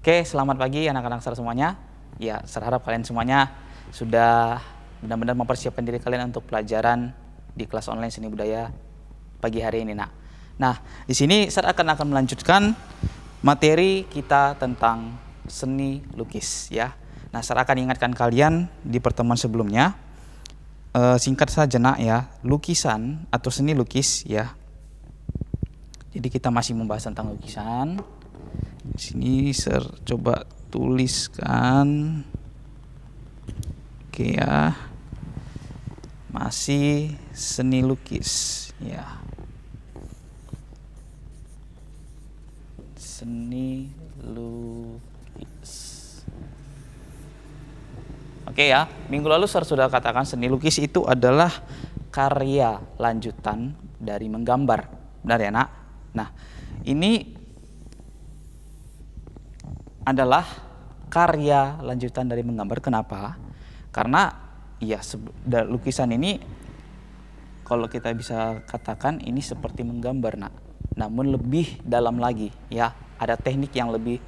Oke, selamat pagi anak-anak SAR semuanya. Ya, saya harap kalian semuanya sudah benar-benar mempersiapkan diri kalian untuk pelajaran di kelas online seni budaya pagi hari ini, nak. Nah, di sini saya akan melanjutkan materi kita tentang seni lukis, ya. Nah, saya akan ingatkan kalian di pertemuan sebelumnya, singkat saja, nak, ya, lukisan atau seni lukis, ya. Jadi kita masih membahas tentang lukisan. Di sini saya coba tuliskan. Oke, ya. Masih seni lukis, ya. Seni lukis. Oke, ya. Minggu lalu saya sudah katakan seni lukis itu adalah karya lanjutan dari menggambar. Benar ya, nak? Nah, ini adalah karya lanjutan dari menggambar. Kenapa? Karena ya lukisan ini kalau kita bisa katakan ini seperti menggambar, nak. Namun lebih dalam lagi, ya. Ada teknik yang lebih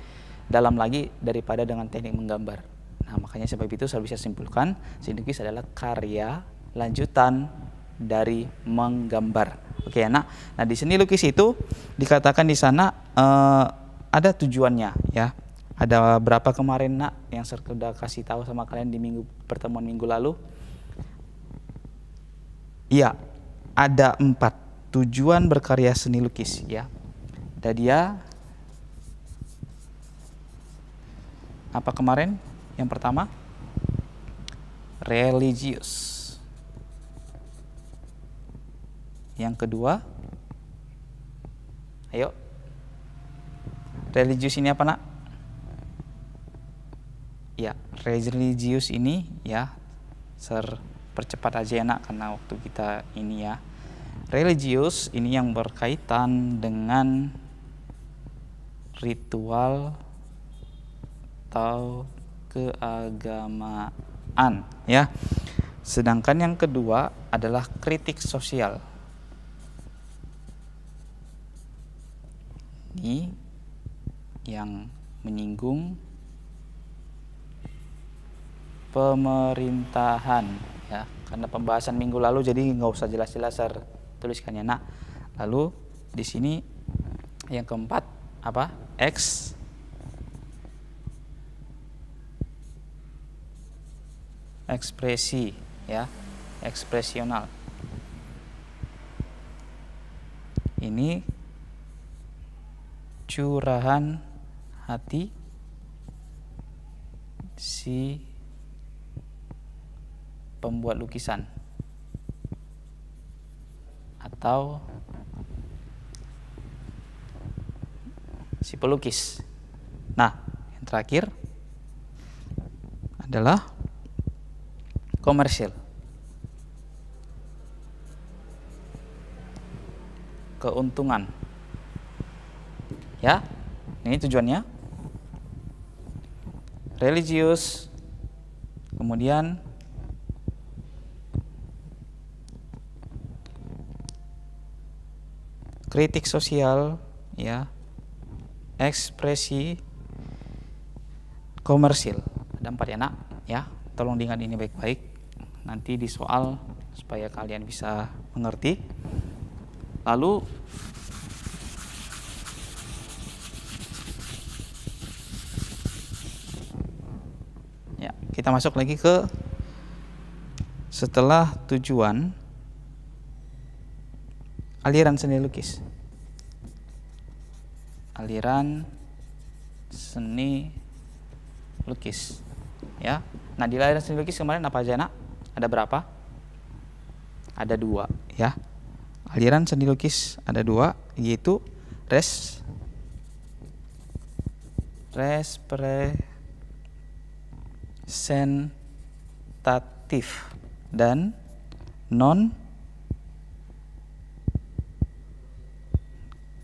dalam lagi daripada dengan teknik menggambar. Nah, makanya sebab itu saya bisa simpulkan seni lukis adalah karya lanjutan dari menggambar. Oke, ya, nak. Nah, di seni lukis itu dikatakan di sana ada tujuannya, ya. Ada berapa kemarin, nak, yang saya sudah kasih tahu sama kalian di pertemuan minggu lalu? Iya, ada 4 tujuan berkarya seni lukis, ya. Dan dia apa kemarin? Yang pertama, religius. Yang kedua, ayo, religius ini apa, nak? Ya, religius ini, ya, percepat aja ya, nak, karena waktu kita ini, ya. Religius ini yang berkaitan dengan ritual atau keagamaan, ya. Sedangkan yang kedua adalah kritik sosial. Ini yang menyinggung pemerintahan, ya, karena pembahasan minggu lalu jadi nggak usah jelas-jelas saya tuliskannya, nak. Lalu di sini yang keempat apa? Ekspresi, ya, ekspresional. Ini curahan hati si pembuat lukisan atau si pelukis. Nah, yang terakhir adalah komersil. Keuntungan. Ya, ini tujuannya. Religius, kemudian kritik sosial, ya, ekspresi, komersil. Ada 4 ya, nak, ya. Tolong diingat ini baik-baik nanti di soal supaya kalian bisa mengerti. Lalu ya, kita masuk lagi ke setelah tujuan aliran seni lukis. Aliran seni lukis, ya. Nah, di aliran seni lukis kemarin apa aja, nak? Ada berapa? Ada 2, ya. Aliran seni lukis ada 2, yaitu representatif dan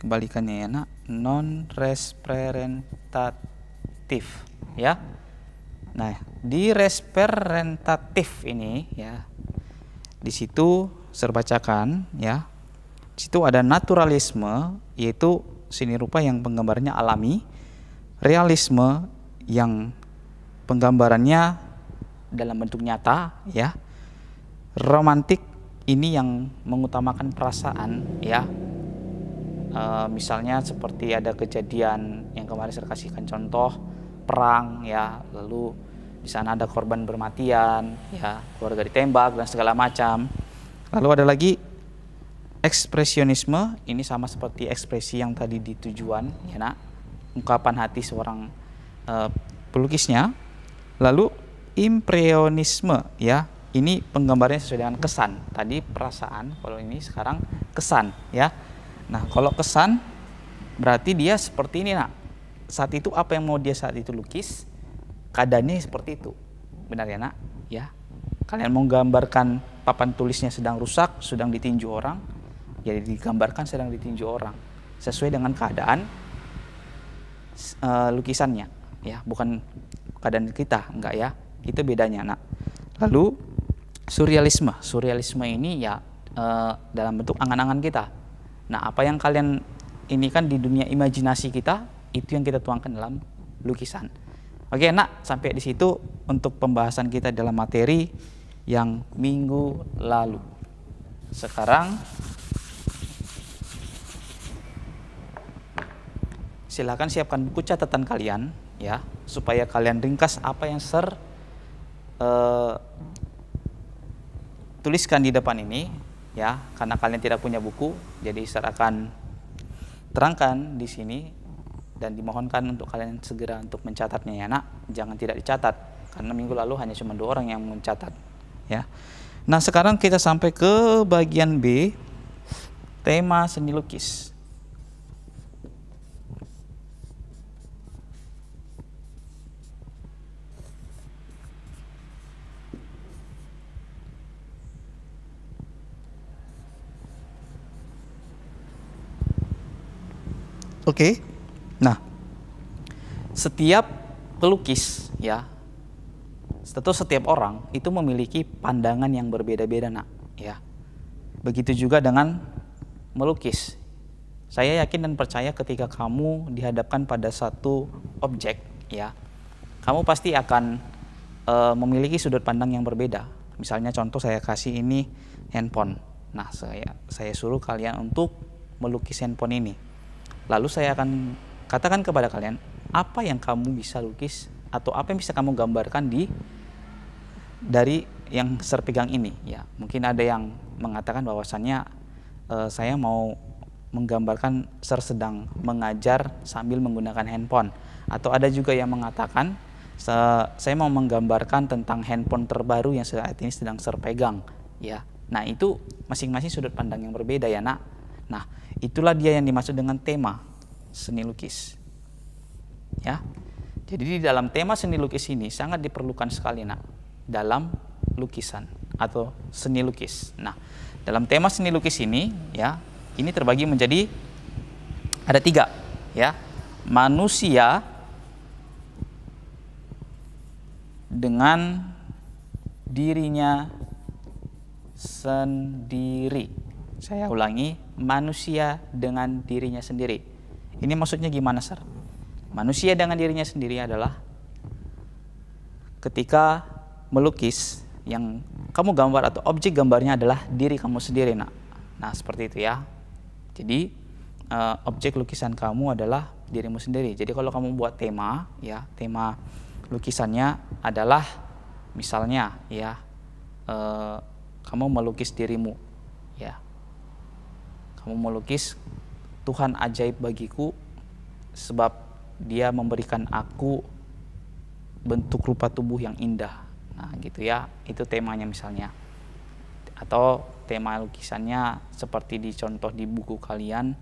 kebalikannya, ya, nak, non representatif, ya. Nah, di representatif ini, ya, di situ saya bacakan, ya. Di situ ada naturalisme, yaitu seni rupa yang penggambarnya alami, realisme yang penggambarannya dalam bentuk nyata, ya. Romantik ini yang mengutamakan perasaan, ya. Misalnya seperti ada kejadian yang kemarin saya kasihkan contoh perang, ya, lalu di sana ada korban bermatian, ya, keluarga ditembak dan segala macam. Lalu ada lagi ekspresionisme, ini sama seperti ekspresi yang tadi di tujuan, ya nak, ungkapan hati seorang pelukisnya. Lalu impresionisme, ya, ini penggambarannya sesuai dengan kesan. Tadi perasaan, kalau ini sekarang kesan, ya. Nah, kalau kesan berarti dia seperti ini nak. Saat itu apa yang mau dia saat itu lukis, keadaannya seperti itu. Benar ya nak? Ya. Kalian mau gambarkan papan tulisnya sedang rusak, sedang ditinju orang, ya digambarkan sedang ditinju orang. Sesuai dengan keadaan lukisannya, ya, bukan keadaan kita, enggak ya. Itu bedanya nak. Lalu surrealisme. Surrealisme ini ya dalam bentuk angan-angan kita. Nah, apa yang kalian ini kan di dunia imajinasi kita, itu yang kita tuangkan dalam lukisan. Oke, nak, sampai di situ untuk pembahasan kita dalam materi yang minggu lalu. Sekarang silakan siapkan buku catatan kalian, ya, supaya kalian ringkas apa yang tuliskan di depan ini, ya, karena kalian tidak punya buku, jadi saya akan terangkan di sini dan dimohonkan untuk kalian segera untuk mencatatnya, ya nak, jangan tidak dicatat karena minggu lalu hanya cuma 2 orang yang mencatat, ya. Nah, sekarang kita sampai ke bagian B, tema seni lukis. Oke. Nah, setiap pelukis, ya, atau setiap orang itu memiliki pandangan yang berbeda-beda, nak, ya. Begitu juga dengan melukis. Saya yakin dan percaya ketika kamu dihadapkan pada satu objek, ya, kamu pasti akan memiliki sudut pandang yang berbeda. Misalnya contoh saya kasih ini handphone. Nah, saya suruh kalian untuk melukis handphone ini. Lalu saya akan katakan kepada kalian apa yang kamu bisa lukis atau apa yang bisa kamu gambarkan dari yang saya pegang ini, ya. Mungkin ada yang mengatakan bahwasannya saya mau menggambarkan sedang mengajar sambil menggunakan handphone, atau ada juga yang mengatakan saya mau menggambarkan tentang handphone terbaru yang saat ini sedang saya pegang, ya. Nah, itu masing-masing sudut pandang yang berbeda, ya nak. Nah, itulah dia yang dimaksud dengan tema seni lukis, ya. Jadi di dalam tema seni lukis ini sangat diperlukan sekali, nak, dalam lukisan atau seni lukis. Nah, dalam tema seni lukis ini, ya, ini terbagi menjadi ada 3, ya. Manusia dengan dirinya sendiri. Saya ulangi, manusia dengan dirinya sendiri. Ini maksudnya gimana, Sir? Manusia dengan dirinya sendiri adalah ketika melukis yang kamu gambar atau objek gambarnya adalah diri kamu sendiri, nak. Nah, seperti itu, ya. Jadi objek lukisan kamu adalah dirimu sendiri. Jadi kalau kamu buat tema, ya, tema lukisannya adalah misalnya, ya, kamu melukis dirimu, ya. Kamu melukis Tuhan ajaib bagiku sebab dia memberikan aku bentuk rupa tubuh yang indah. Nah, gitu, ya. Itu temanya misalnya. Atau tema lukisannya seperti dicontoh di buku kalian.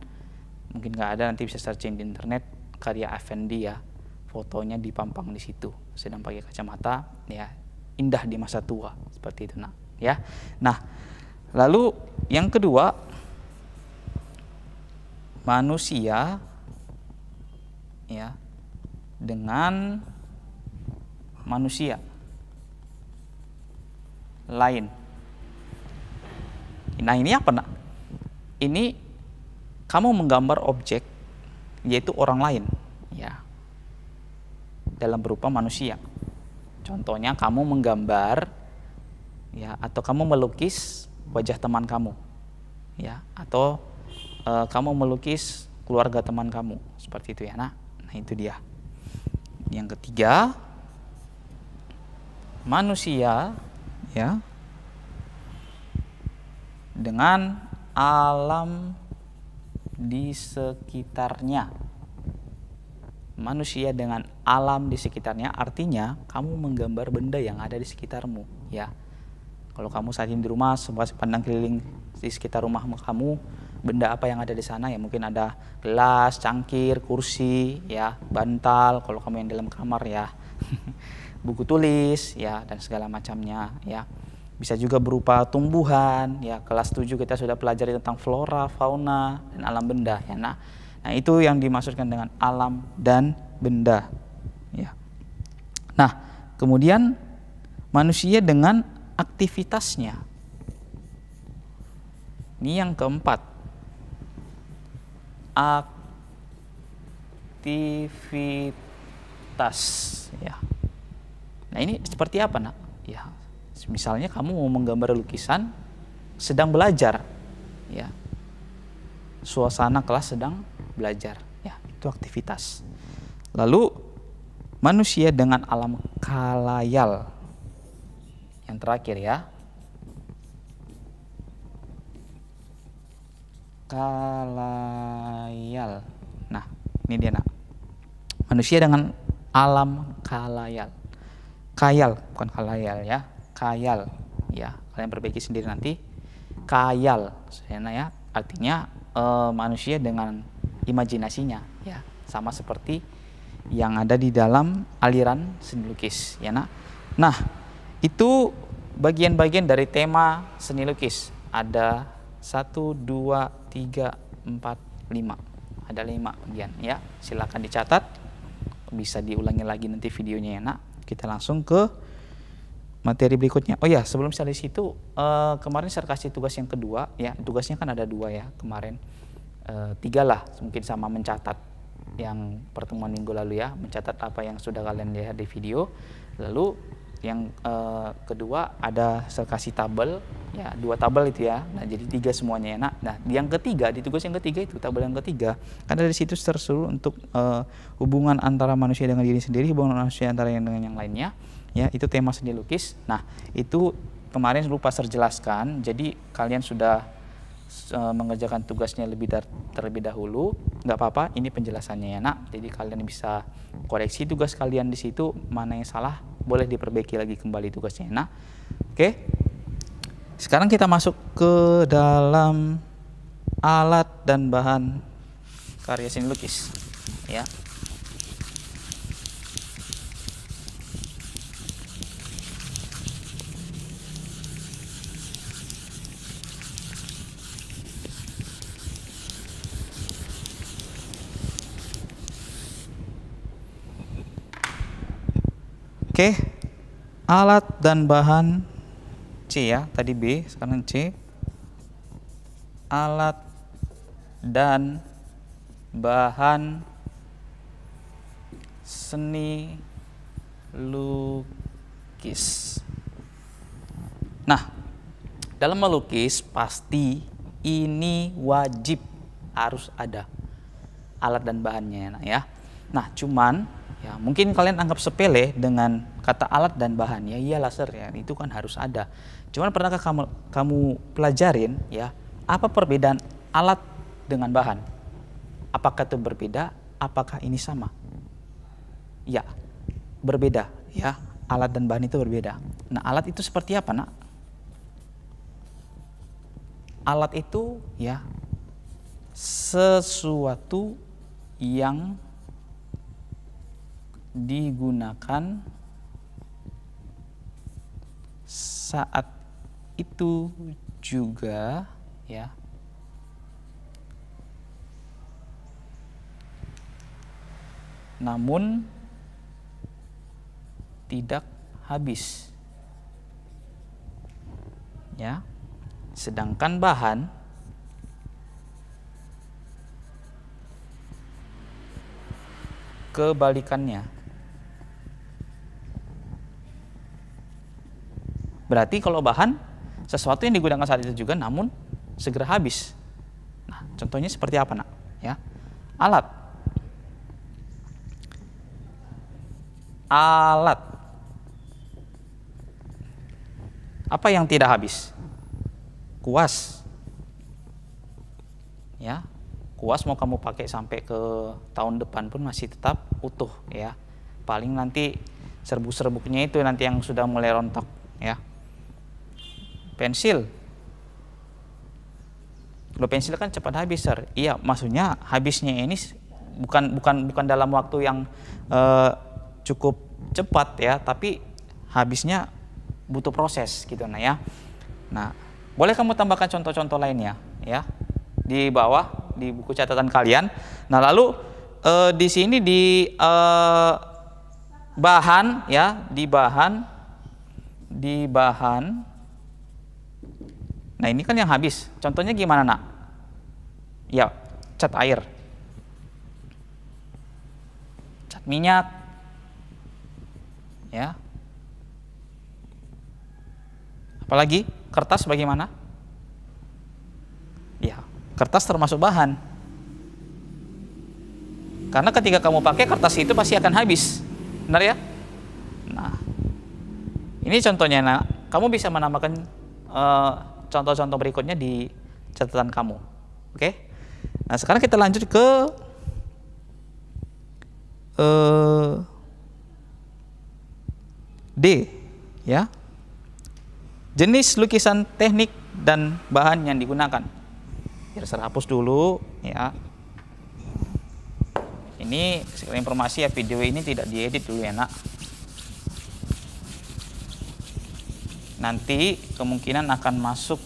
Mungkin nggak ada, nanti bisa searching di internet, karya Effendi, ya. Fotonya dipampang di situ, sedang pakai kacamata, ya. Indah di masa tua, seperti itu, nak, ya. Nah, lalu yang kedua, manusia, ya, dengan manusia lain. Nah, ini apa, nak? Ini kamu menggambar objek yaitu orang lain, ya. dalam berupa manusia. Contohnya kamu menggambar ya, atau kamu melukis wajah teman kamu ya, atau kamu melukis keluarga teman kamu, seperti itu ya. Nah itu dia. Yang ketiga, manusia ya dengan alam di sekitarnya. Manusia dengan alam di sekitarnya artinya kamu menggambar benda yang ada di sekitarmu ya. Kalau kamu saat ini di rumah, coba pandang keliling di sekitar rumah kamu, benda apa yang ada di sana ya, mungkin ada gelas, cangkir, kursi ya, bantal kalau kamu yang dalam kamar ya, buku tulis ya, dan segala macamnya ya. Bisa juga berupa tumbuhan ya, kelas 7 kita sudah pelajari tentang flora, fauna, dan alam benda ya. Nah itu yang dimaksudkan dengan alam dan benda ya. Nah kemudian manusia dengan aktivitasnya. Ini yang keempat, aktivitas ya. Nah ini seperti apa nak? Ya, misalnya kamu mau menggambar lukisan sedang belajar ya, suasana kelas sedang belajar ya, itu aktivitas. Lalu manusia dengan alam khalayal, yang terakhir ya, khalayal. Nah ini dia nak, manusia dengan alam khalayal. Khayal bukan khalayal ya, khayal ya, kalian perbaiki sendiri nanti. Khayal ya, artinya manusia dengan imajinasinya ya, sama seperti yang ada di dalam aliran seni lukis ya nak. Nah itu bagian-bagian dari tema seni lukis. Ada 1, 2, 3, 4, 5. Ada 5 bagian ya. Silakan dicatat. Bisa diulangi lagi nanti videonya ya nak. Kita langsung ke materi berikutnya. Oh ya, sebelum saya di situ, kemarin saya kasih tugas yang kedua ya. Tugasnya kan ada 2 ya kemarin. 3 lah, mungkin sama mencatat yang pertemuan minggu lalu ya, mencatat apa yang sudah kalian lihat di video. Lalu yang kedua ada saya kasih tabel ya, 2 tabel itu ya. Nah jadi 3 semuanya ya nak. Nah yang ketiga, di tugas yang ketiga itu tabel yang ketiga, karena dari situ tersuruh untuk hubungan antara manusia dengan diri sendiri, hubungan manusia antara yang dengan yang lainnya ya, itu tema seni lukis. Nah itu kemarin lupa saya jelaskan, jadi kalian sudah mengerjakan tugasnya terlebih dahulu, nggak apa-apa, ini penjelasannya ya nak. Jadi kalian bisa koreksi tugas kalian di situ, mana yang salah boleh diperbaiki lagi kembali tugasnya ya nak. Oke, sekarang kita masuk ke dalam alat dan bahan karya seni lukis ya. Oke, alat dan bahan C ya, tadi B, sekarang C. Alat dan bahan seni lukis. Nah, dalam melukis pasti ini wajib harus ada alat dan bahannya ya. Nah, cuman ya mungkin kalian anggap sepele dengan kata alat dan bahan ya, iya laser ya, itu kan harus ada. Cuman pernahkah kamu pelajarin ya, apa perbedaan alat dengan bahan? Apakah itu berbeda? Apakah ini sama? Ya, berbeda ya. Alat dan bahan itu berbeda. Nah, alat itu seperti apa nak? Alat itu ya sesuatu yang digunakan saat itu juga ya namun tidak habis ya, sedangkan bahan kebalikannya Berarti kalau bahan sesuatu yang digunakan saat itu juga namun segera habis. Nah, contohnya seperti apa, Nak? Ya. Alat. Alat. Apa yang tidak habis? Kuas. Ya. Kuas mau kamu pakai sampai ke tahun depan pun masih tetap utuh, ya. Paling nanti serbuk-serbuknya itu nanti yang sudah mulai rontok, ya. Pensil. Kalau pensil kan cepat habis, Sir. Iya, maksudnya habisnya ini bukan dalam waktu yang cukup cepat, ya, tapi habisnya butuh proses gitu, nah, ya. Nah, boleh kamu tambahkan contoh-contoh lainnya, ya, di bawah di buku catatan kalian. Nah, lalu di sini di bahan, ya, di bahan. Nah, ini kan yang habis. Contohnya gimana, Nak? Ya, cat air, cat minyak, ya. Apalagi kertas bagaimana? Ya, kertas termasuk bahan. Karena ketika kamu pakai kertas itu pasti akan habis. Benar, ya? Nah, ini contohnya, Nak. Kamu bisa menambahkan contoh-contoh berikutnya di catatan kamu. Oke? Nah, sekarang kita lanjut ke D, ya. Jenis lukisan, teknik, dan bahan yang digunakan. Biar saya hapus dulu, ya. Ini sekedar informasi, ya, video ini tidak diedit dulu, ya, Nak. Nanti kemungkinan akan masuk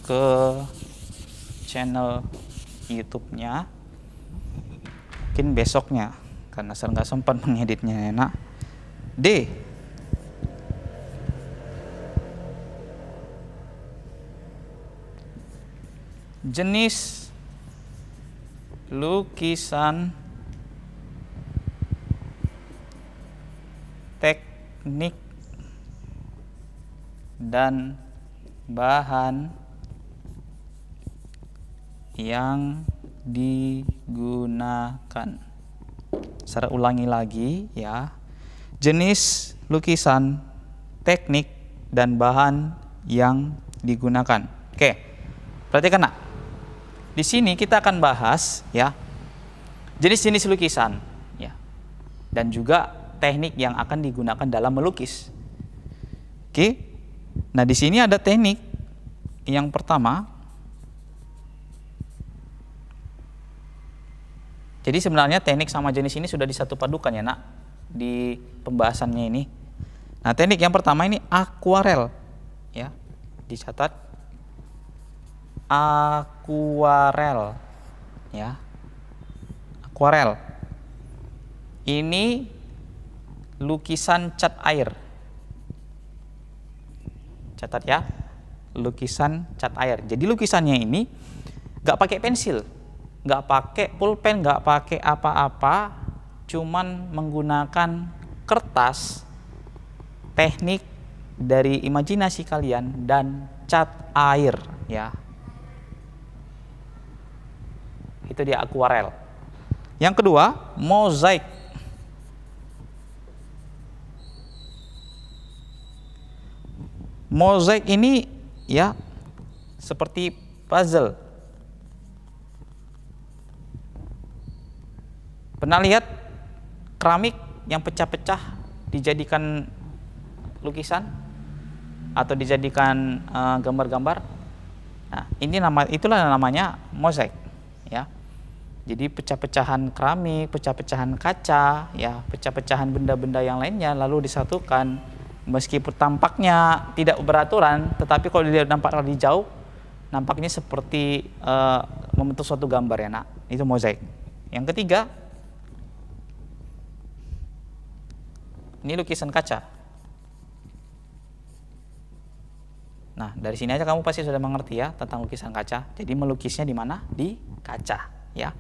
ke channel YouTube-nya mungkin besoknya, karena saya nggak sempat mengeditnya, ya, Nak. D. Jenis lukisan, teknik, dan bahan yang digunakan. Saya ulangi lagi, ya. Jenis lukisan, teknik, dan bahan yang digunakan. Oke, perhatikan, Nak. Di sini kita akan bahas, ya, jenis-jenis lukisan, ya, dan juga teknik yang akan digunakan dalam melukis. Oke. Nah, di sini ada teknik yang pertama. Jadi sebenarnya teknik sama jenis ini sudah disatu padukan, ya, Nak, di pembahasannya ini. Nah, teknik yang pertama ini akuarel, ya. Dicatat akuarel, ya. Akuarel. Ini lukisan cat air. Catat, ya. Lukisan cat air. Jadi lukisannya ini nggak pakai pensil, nggak pakai pulpen, nggak pakai apa-apa, cuman menggunakan kertas, teknik dari imajinasi kalian, dan cat air, ya. Itu dia akuarel. Yang kedua, mozaik. Mozaik ini, ya, seperti puzzle. Pernah lihat keramik yang pecah-pecah dijadikan lukisan atau dijadikan gambar-gambar? Nah, itulah namanya mozaik, ya. Jadi pecah-pecahan keramik, pecah-pecahan kaca, ya, pecah-pecahan benda-benda yang lainnya lalu disatukan, meskipun tampaknya tidak beraturan, tetapi kalau dilihat nampak dari jauh, nampaknya seperti membentuk suatu gambar, ya, Nak. Itu mozaik. Yang ketiga, ini lukisan kaca. Nah, dari sini aja kamu pasti sudah mengerti, ya, tentang lukisan kaca. Jadi melukisnya di mana? Di kaca, ya.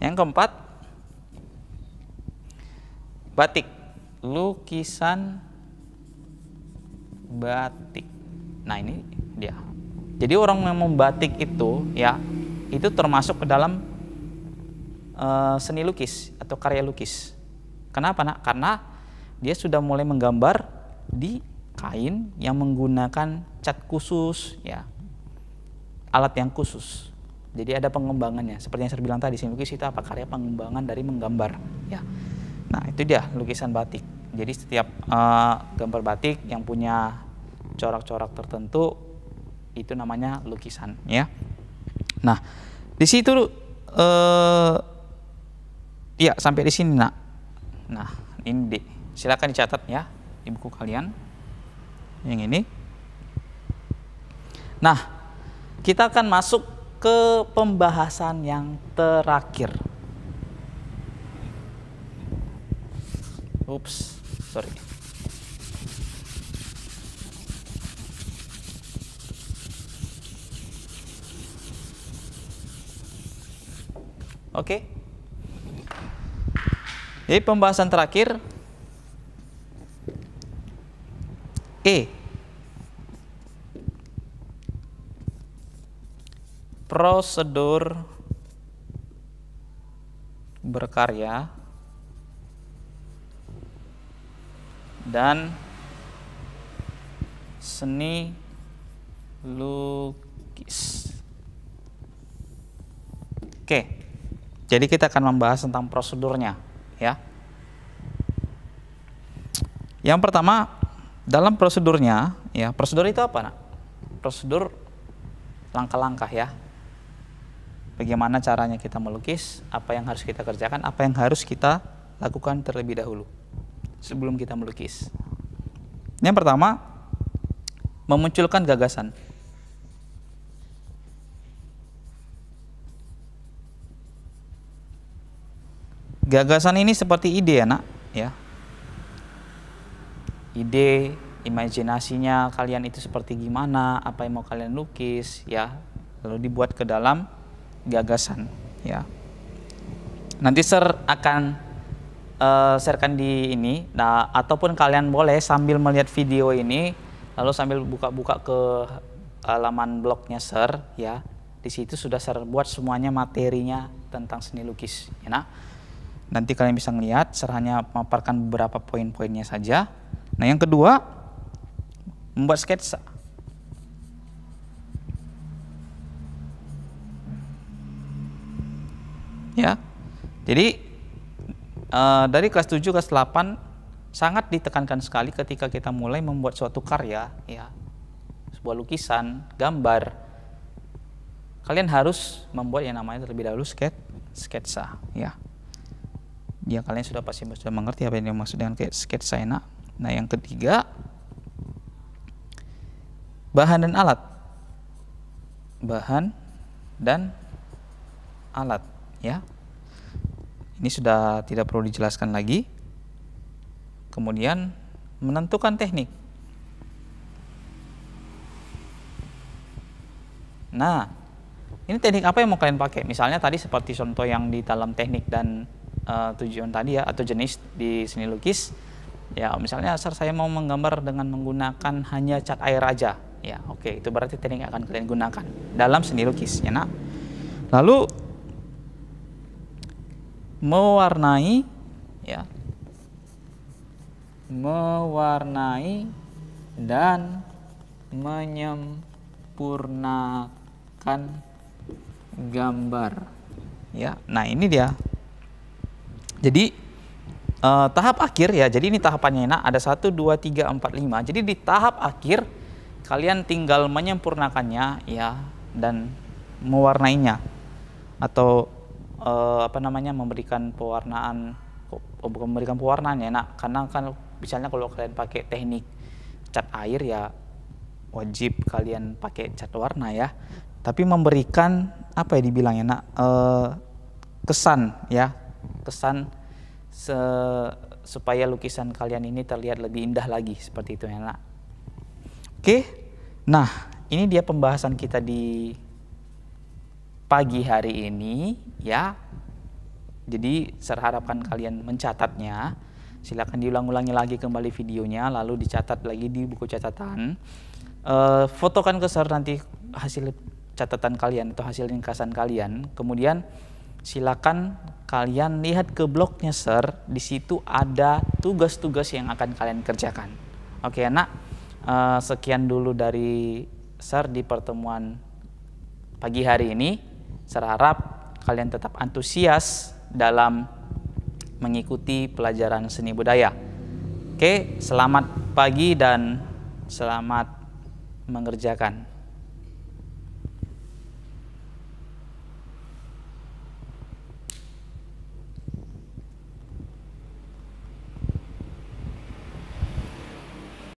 Yang keempat, batik. Lukisan batik. Nah ini dia. Jadi orang yang membatik itu ya, itu termasuk ke dalam seni lukis atau karya lukis. Kenapa nak? Karena dia sudah mulai menggambar di kain yang menggunakan cat khusus ya, alat yang khusus. Jadi ada pengembangannya. Seperti yang saya bilang tadi, seni lukis itu apa? Karya pengembangan dari menggambar ya. Nah itu dia lukisan batik. Jadi setiap gambar batik yang punya corak-corak tertentu itu namanya lukisan ya. Nah di situ ya sampai di sini nak. Nah ini silakan dicatat ya di buku kalian yang ini. Nah kita akan masuk ke pembahasan yang terakhir. Ups, sorry. Oke. Jadi pembahasan terakhir prosedur berkarya dan seni lukis. Oke, jadi kita akan membahas tentang prosedurnya ya. Yang pertama, dalam prosedurnya ya, prosedur itu apa nak? Prosedur langkah-langkah ya. Bagaimana caranya kita melukis, apa yang harus kita kerjakan, apa yang harus kita lakukan terlebih dahulu sebelum kita melukis. Yang pertama, memunculkan gagasan. Gagasan ini seperti ide ya nak ya. Ide, imajinasinya kalian itu seperti gimana, apa yang mau kalian lukis ya, lalu dibuat ke dalam gagasan ya. Nanti Sir akan sharekan di ini. Nah, ataupun kalian boleh sambil melihat video ini lalu sambil buka-buka ke halaman blognya Sir ya. Di situ sudah Sir buat semuanya materinya tentang seni lukis ya. Nah, nanti kalian bisa melihat, Sir hanya memaparkan beberapa poin-poinnya saja. Nah, yang kedua, membuat sketsa. Ya, jadi dari kelas 7 kelas 8 sangat ditekankan sekali ketika kita mulai membuat suatu karya ya, sebuah lukisan, gambar, kalian harus membuat yang namanya terlebih dahulu sketsa ya. Ya kalian sudah pasti sudah mengerti apa yang dimaksud dengan sketsa enak. Nah yang ketiga, bahan dan alat. Bahan dan alat ya. Ini sudah tidak perlu dijelaskan lagi. Kemudian menentukan teknik. Nah, ini teknik apa yang mau kalian pakai? Misalnya tadi seperti contoh yang di dalam teknik dan tujuan tadi ya, atau jenis di seni lukis. Ya, misalnya saya mau menggambar dengan menggunakan hanya cat air aja. Ya, oke, itu berarti teknik yang akan kalian gunakan dalam seni lukis ya, nak. Lalu mewarnai ya, mewarnai dan menyempurnakan gambar ya. Nah ini dia, jadi tahap akhir ya, jadi ini tahapannya nak, ada 1, 2, 3, 4, 5. Jadi di tahap akhir kalian tinggal menyempurnakannya ya, dan mewarnainya atau memberikan pewarnaan, bukan memberikan pewarnaan ya nak, karena kan misalnya kalau kalian pakai teknik cat air ya wajib kalian pakai cat warna ya, tapi memberikan apa ya dibilangnya nak, kesan ya, kesan supaya lukisan kalian ini terlihat lebih indah lagi, seperti itu ya nak. Oke, nah ini dia pembahasan kita di pagi hari ini ya. Jadi saya harapkan kalian mencatatnya Silakan diulang-ulangi lagi kembali videonya, lalu dicatat lagi di buku catatan. Fotokan ke Sir nanti hasil catatan kalian atau hasil ringkasan kalian. Kemudian silakan kalian lihat ke blognya Sir. Di situ ada tugas-tugas yang akan kalian kerjakan. Oke anak, sekian dulu dari Sir di pertemuan pagi hari ini. Sir harap kalian tetap antusias dalam mengikuti pelajaran seni budaya. Oke, selamat pagi dan selamat mengerjakan.